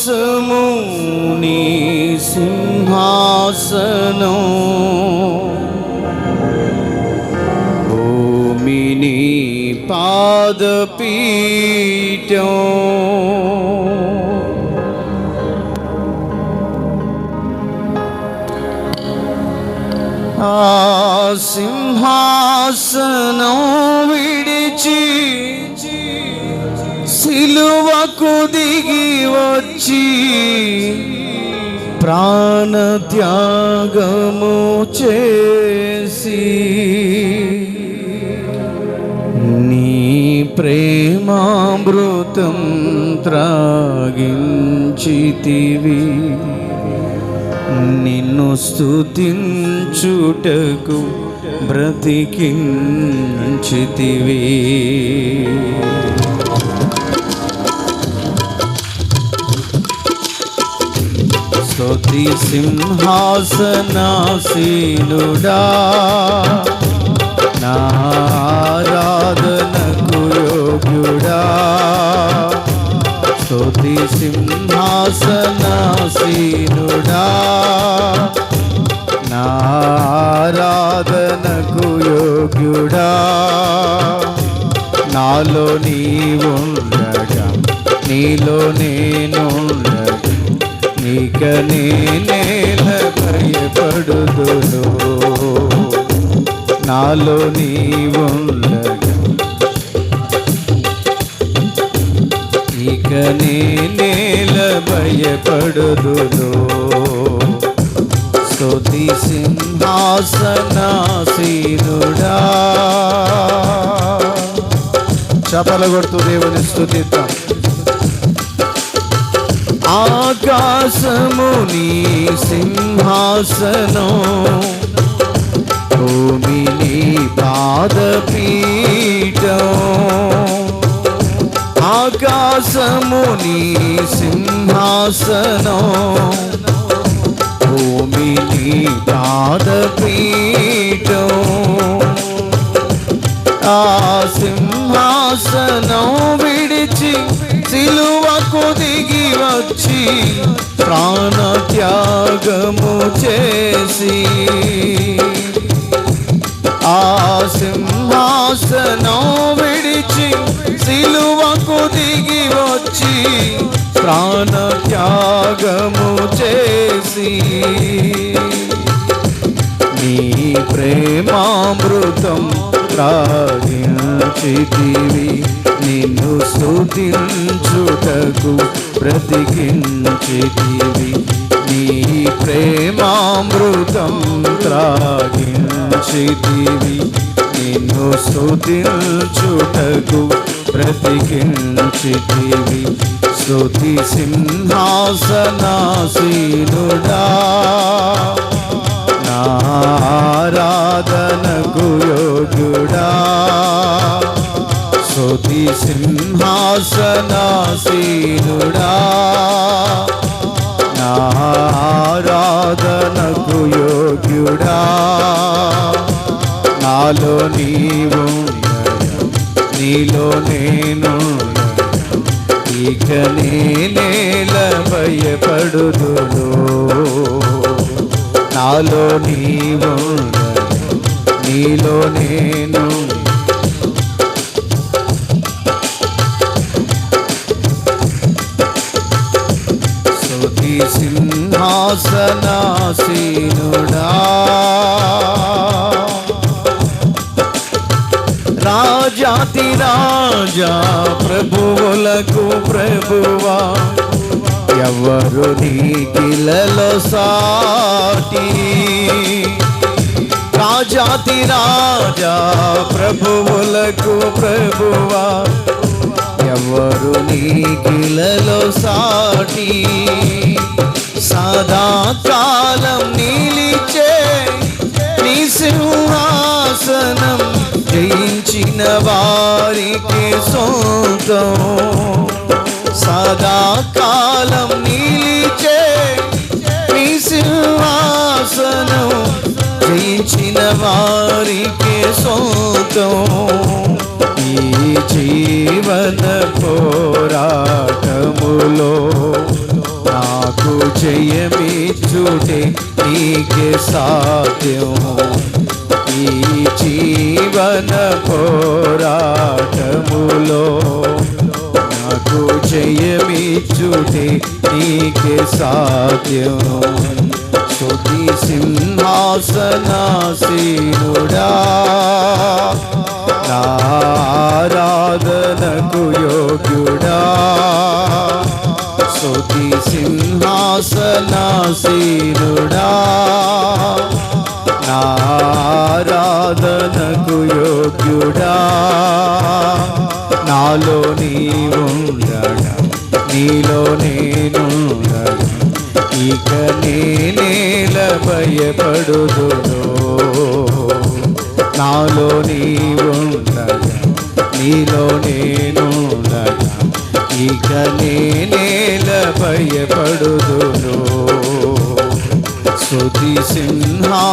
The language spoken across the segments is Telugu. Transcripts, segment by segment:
ఆకాశము నీ సింహాసనం, భూమి నీ పాదపీఠం. ఆ సింహాసనం విడిచి సిలువకు దిగి వచ్చి ప్రాణత్యాగము చేసి నీ ప్రేమామృతం త్రాగించితివి. నిన్ను స్తుతించుటకు బ్రతికించితివి. స్తుతి సింహాసనాసీనుడా, నా ఆరాధనకు యోగ్యుడా. స్తుతి సింహాసనాసీనుడా, నా ఆరాధనకు యోగ్యుడా. నాలో నీవుండగా నీలో నేనుండగా నీక నేనేల భయపడుదును. నాలో నీవుండగా నీక నేనేల భయపడుదును. స్తుతి సింహాసనాసీనుడా. చప్పలు కొడుతూ దేవుని స్తుతిద్దాం. ఆకాశము నీ సింహాసనం, భూమి నీ పాదపీఠం. ఆకాశము నీ సింహాసనం, భూమి నీ పాదపీఠం. ఆ సింహాసనం విడిచి సిలువకు దిగి వచ్చి ప్రాణత్యాగము చేసి, ఆ సింహాసనం విడిచి సిలువకు దిగి వచ్చి ప్రాణత్యాగము చేసి నీ ప్రేమామృతం త్రాగించితివి. నిన్ను స్తుతించుటకు బ్రతికించితివి. నీ ప్రేమామృతం త్రాగించితివి. నిన్ను స్తుతించుటకు బ్రతికించితివి. స్తుతి సింహాసనాసీనుడా, నా ఆరాధనకు యోగ్యుడా. స్తుతి సింహాసనాసీనుడా, నా ఆరాధనకు యోగ్యుడా. నాలో నీవుండగా నీలో నేనుండగా ఇక నేనేల భయపడుదును. నాలో నీవుండగా నీలో నేనుండగా స్తుతి సింహాసనాసీనుడా. రాజాతి రాజా ప్రభువులకు ప్రభువా, ఎవరు నీకిలలో సాటి. రాజాతి రాజా ప్రభువులకు ప్రభువా, ఎవరు నీకిలలో సాటి. సదాకాలం నిలిచే నీ సింహాసనం జయించిన వారికి సొంతం. సదాకాలం నిలిచే నీ సింహాసనం జయించిన వారికి సొంతం. ఈ జీవన పోరాటములో జయమిచ్చుటే నీకే సాధ్యం. ఈ జీవన పోరాటములో నాకు జయమిచ్చుటే నీకే సాధ్యం. స్తుతి సింహాసనాసీనుడా, నా ఆరాధనకు యోగ్యుడా. స్తుతి సింహాసనాసీనుడా, నా ఆరాధనకు యోగ్యుడా. నాలో నీవుండగా నీలో నేనుండగా ఇక నేనేల భయపడుదును. నాలో నీవుండగా నీలో నేనుండగా ఇక నేనేల భయపడుదును. స్తుతి సింహాసనాసీనుడా,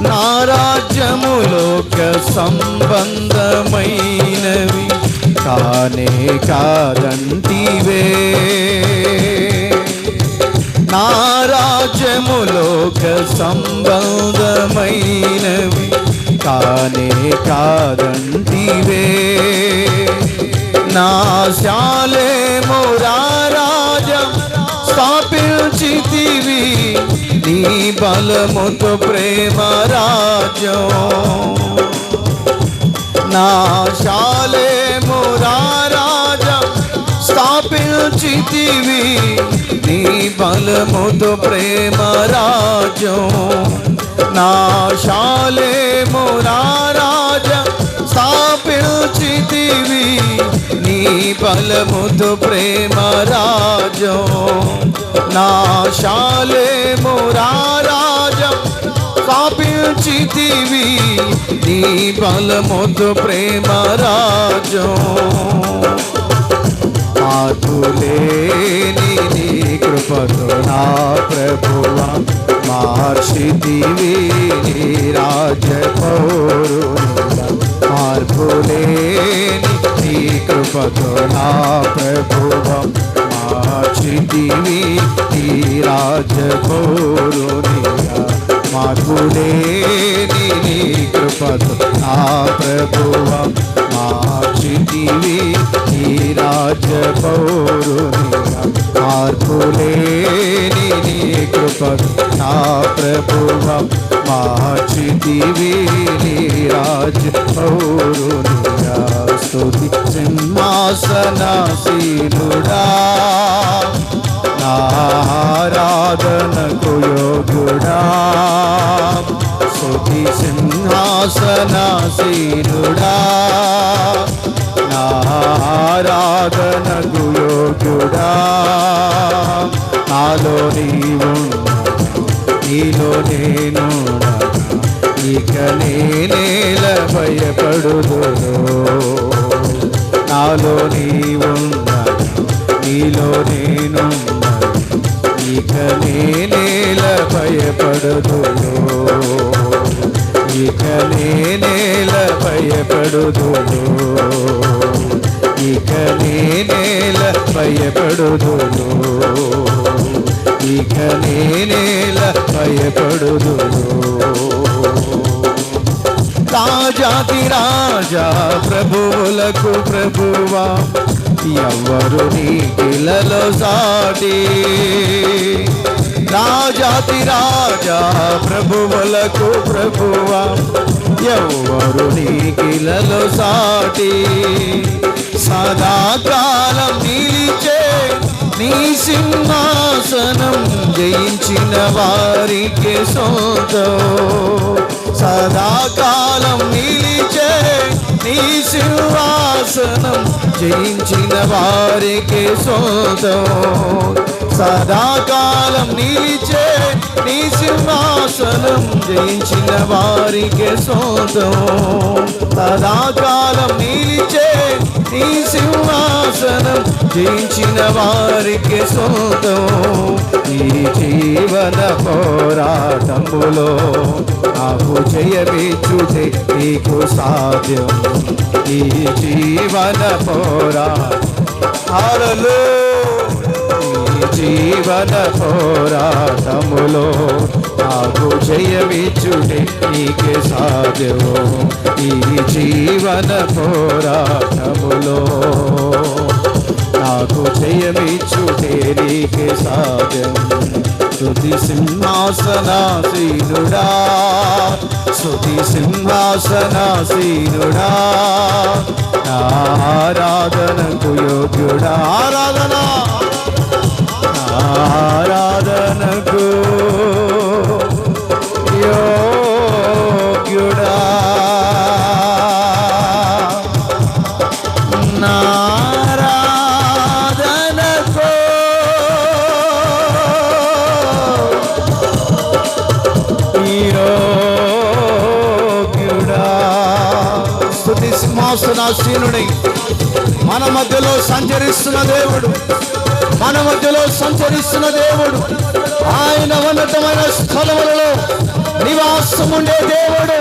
నా రాజ్యములోక సంబంధమైనవి కానే కాదంటివే. నా రాజ్యములోక సంబంధమైనవి కానే కాదంటివే. నా శాలేము రాజ్యం స్థాపించితివి, నీ బలముతో ప్రేమ రాజ్యం. నా శాలేము రాజ్యం స్థాపించితివి, నీ బలముతో ప్రేమ రాజ్యం. నా శాలేము రాజ్యం స్థాపించితివి, నీ బలముతో ప్రేమ రాజ్యం. నా శాలేము రాజ్యం స్థాపించితివి, నీ బలముతో ప్రేమ రాజ్యం. మార్పులేని నీ కృపతో నా ప్రభువా మార్చితివి నీ రాజ్య పౌరునిగా. మార్పులేని నీ కృపతో నా ప్రభువా మార్చితివి నీ రాజ్య పౌరునిగా. మార్పులేని నీ కృపతో నా ప్రభువా మార్చితివి నీ రాజ్య పౌరునిగా. మార్పులేని నీ కృపతో నా ప్రభువా మార్చితివి నీ రాజ్య పౌరునిగా. స్తుతి సింహాసనాసీనుడా, నా ఆరాధనకు యోగ్యుడా. స్తుతి సింహాసనాసీనుడా, నా ఆరాధనకు యోగ్యుడా. నాలో నీవుండగా నీలో నేనుండగా ఇక నేనేల భయపడుదును. నాలో నీవుండగా నీలో నేనుండగా ఇక నేనేల భయపడుదును. ఇక నేనేల భయపడుదును. ఇక నేనేల భయపడుదును. ఇక నేనేల భయపడుదును. రాజాతి రాజా ప్రభువులకు ప్రభువా ఎవ్వరు నీకిలలో సాటి. రాజాతి రాజా ప్రభువులకు ప్రభువా ఎవ్వరు నీకిలలో సాటి. సదాకాలం నిలిచే నీ సింహాసనం జయించిన వారికి సొంతం. సదాకాలం నిలిచే నీ సింహాసనం జయించిన వారికి సొంతం. సదాకాలం నిలిచే నీ సింహాసనం జయించిన వారికి సొంతం. సదాకాలం నిలిచే నీ సింహాసనం సింహాసనం జయించిన వారికి సొంతం. ఈ జీవన పోరాటములో నాకు జయమిచ్చుటే నీకు సాధ్యం. ఈ జీవన పోరాటములో ఈ జీవన పోరాటములో నాకు జయమిచ్చుటే నీకే సాధ్యం. ఈ జీవన పోరాటములో నాకు జయమిచ్చుటే నీకే సాధ్యం. స్తుతి సింహాసనాసీనుడా, స్తుతి సింహాసనాసీనుడా, ఆరాధనకు యోగ్యుడా, ఆరాధనకు యోగ్యుడా, నారాధనకు యోగ్యుడా. స్తుతి సింహాసనాసీనుడై మన మధ్యలో సంచరిస్తున్న దేవుడు, మన మధ్యలో సంచరిస్తున్న దేవుడు, ఆయన ఉన్నతమైన స్థలములలో నివాసం ఉండే దేవుడు,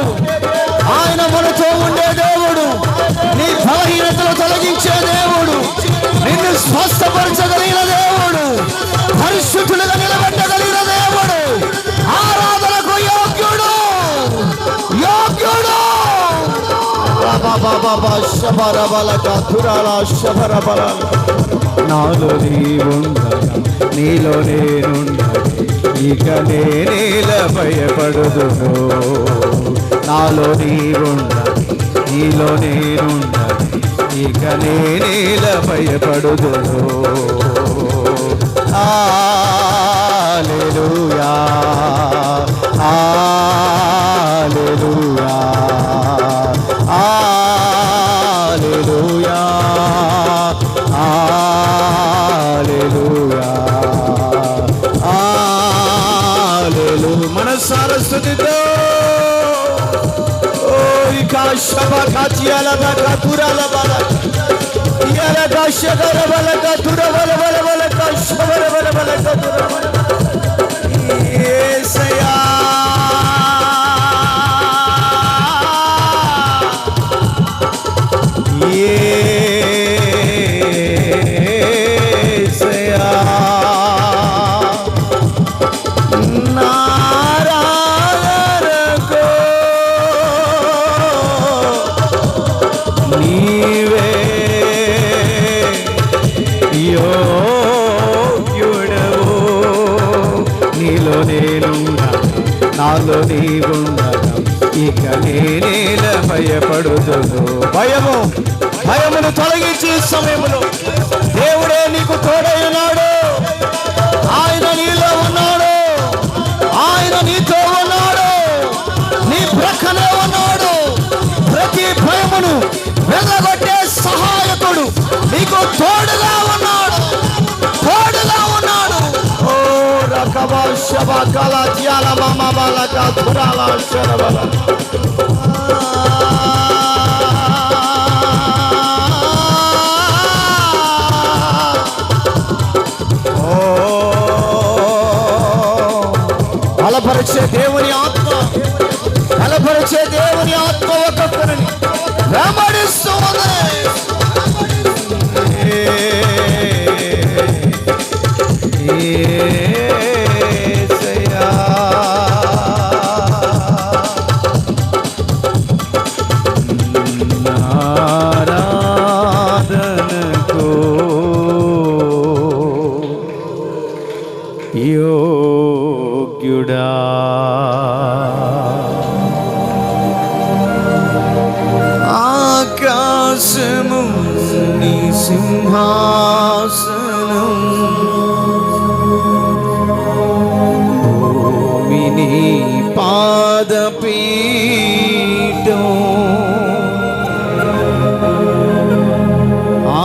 ఆయన మనతో ఉండే దేవుడు, నీ బలహీనతలు తొలగించే దేవుడు, నిన్ను స్వస్థపరచగలిగిన దేవుడు, పరిశుద్ధులుగా నిలబెట్టగలిగిన దేవుడు, ఆరాధనకు యోగ్యుడు, యోగ్యుడు. నాలో నీవుండగా నీలో నేనుండగా ఇక నేనేల భయపడుదును. నాలో నీవుండగా నీలో నేనుండగా ఇక నేనేల భయపడుదును. హల్లెలూయా, హల్లెలూయా, హల్లెలూయా, హల్లెలూయా, హల్లెలూయా. మనసారా స్తుతితో ఓ ఇకాషబకాతియాల బకతురాల బల యాల కాషగర బల కతుర బల బల బల కాషబర బల బల కతుర యేసయ్యా. యేసయ్యా నారాధనకు నీవే యోగ్యుడవు. నీలో నేనుండగా నాలో నీవుండగా ఇక నేనేల భయపడుదును. భయమును తొలగించే సమయములో దేవుడే నీకు తోడై ఉన్నాడు. ఆయన నీలో ఉన్నాడు, ఆయన నీతో ఉన్నాడు, నీ ప్రక్కనే ఉన్నాడు. ప్రతి భయమును వెళ్ళగొట్టే సహాయకుడు నీకు తోడుగా ఉన్నాడు, తోడుగా ఉన్నాడు. ఓ రకబా శబకల త్యాల మామా బాలక తురాల శరబల బలపరిచే దేవుని ఆత్మ, బలపరిచే దేవుని ఆత్మ ఒక్కొక్కరిని వెంబడిస్తూ ఉంది. యేసయ్యా ఆరాధనకు యోగ్యుడా. ఆకాశము నీ సింహాసనం, భూమి నీ పాదపీఠం. ఆ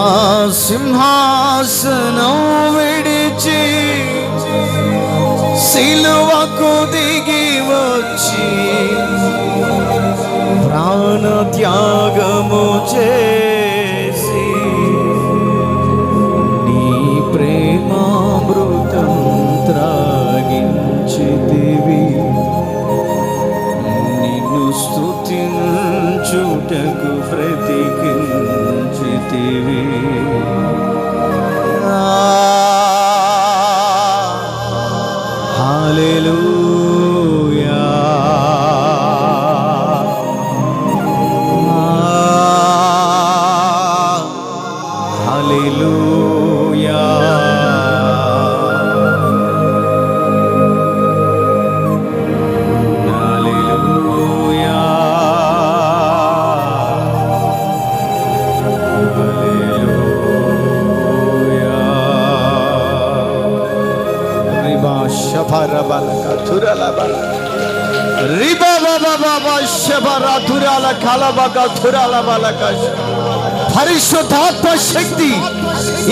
సింహాసనం విడిచి సిలువకు దిగి వచ్చి ప్రాణ త్యాగము చేసి స్తుతించుటకు బ్రతికించితివి. హల్లెలూయా హల్లెలూయా హల్లెలూయా హల్లెలూయా. రిబా షఫరబలక తురలబల రిబా బాబా బాబా షబరా తురాల కలబక తురాలబలక. పరిశుద్ధాత్మ శక్తి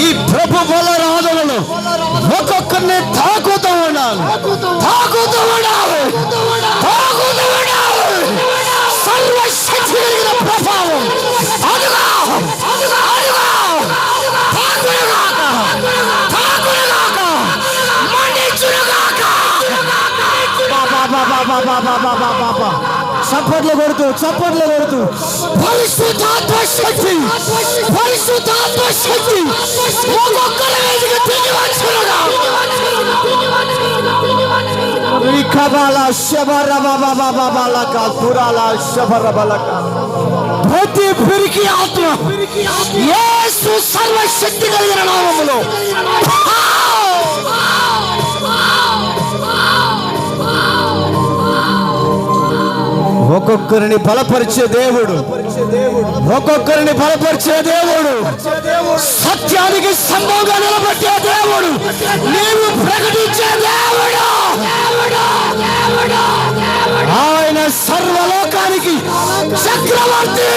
ఈ ప్రభు బలరాధనలో ఒక్కొక్కరిని తాకుతూ ఉండాలి, తాకుతూ ఉండాలి, తాకుతూ ఉండాలి. సర్వశక్తి కలిగిన ప్రభావం అదుగా అదుగా అదుగా తాకుడుగాక, తాకుడుగాక, మండించుడుగాక. బాబా బాబా బాబా బాబా బాబా చప్పట్లు కొడుతూ చప్పట్లు కొడుతూ పరిశుద్ధాత్మ శక్తి, పరిశుద్ధాత్మ శక్తి ఒక్కొక్కరి మీదకి దిగి వచ్చునుగా. రికబాల శబరబబబబలక తురాల శబరబలక. ప్రతి పిరికి ఆత్మ యేసు సర్వశక్తి కలిగిన నామములో ఒక్కొక్కరిని బలపరిచే దేవుడు, ఒక్కొక్కరిని బలపరిచే దేవుడు, సత్యానికి సంభవంగా నిలబెట్టే దేవుడు, నీవు ప్రకటించే దేవుడు. ఆయన సర్వలోకానికి చక్రవర్తి.